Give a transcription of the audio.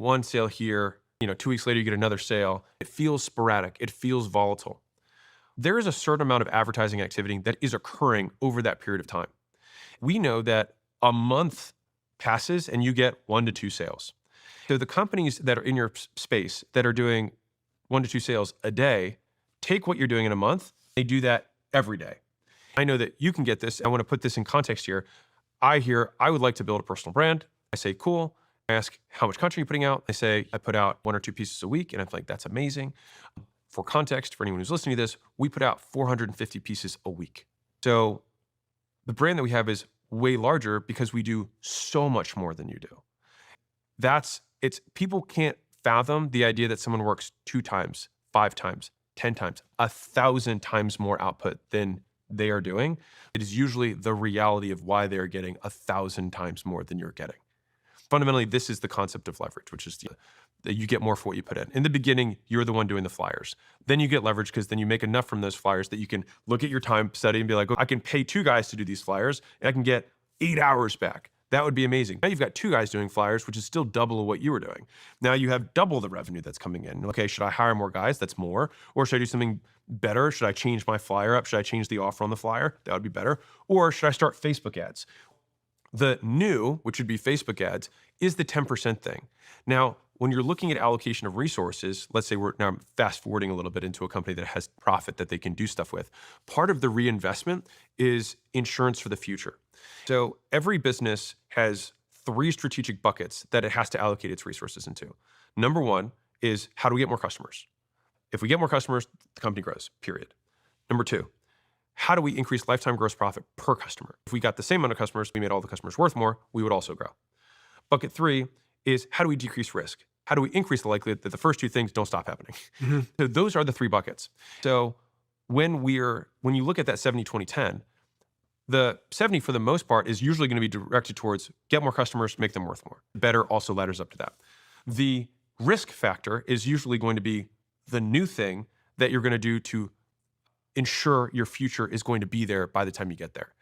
one sale here, 2 weeks later you get another sale. It feels sporadic. It feels volatile. There is a certain amount of advertising activity that is occurring over that period of time. We know that a month passes and you get 1 to 2 sales. So the companies that are in your space that are doing 1 to 2 sales a day, take what you're doing in a month. They do that every day. I know that you can get this. I want to put this in context here. I hear, I would like to build a personal brand. I say, cool. I ask, how much content are you putting out? I say, I put out 1 or 2 pieces a week. And I'm like, that's amazing. For context, for anyone who's listening to this, we put out 450 pieces a week. So the brand that we have is way larger because we do so much more than you do. People can't fathom the idea that someone works 2 times, 5 times, 10 times, 1,000 times more output than they are doing. It is usually the reality of why they are getting 1,000 times more than you're getting. Fundamentally, this is the concept of leverage, which is that you get more for what you put in. In the beginning, you're the one doing the flyers. Then you get leverage because then you make enough from those flyers that you can look at your time study and be like, I can pay 2 guys to do these flyers and I can get 8 hours back. That would be amazing. Now you've got 2 guys doing flyers, which is still double of what you were doing. Now you have double the revenue that's coming in. Okay, should I hire more guys? That's more. Or should I do something better? Should I change my flyer up? Should I change the offer on the flyer? That would be better. Or should I start Facebook ads? The new, which would be Facebook ads, is the 10% thing. Now, when you're looking at allocation of resources, let's say I'm fast forwarding a little bit into a company that has profit that they can do stuff with. Part of the reinvestment is insurance for the future. So every business has 3 strategic buckets that it has to allocate its resources into. Number 1 is, how do we get more customers? If we get more customers, the company grows, period. Number 2, how do we increase lifetime gross profit per customer? If we got the same amount of customers, we made all the customers worth more, we would also grow. Bucket 3 is, how do we decrease risk? How do we increase the likelihood that the first 2 things don't stop happening? Mm-hmm. So those are the 3 buckets. So when you look at that 70-20-10, the 70 for the most part is usually going to be directed towards get more customers, make them worth more. Better also ladders up to that. The risk factor is usually going to be the new thing that you're going to do to ensure your future is going to be there by the time you get there.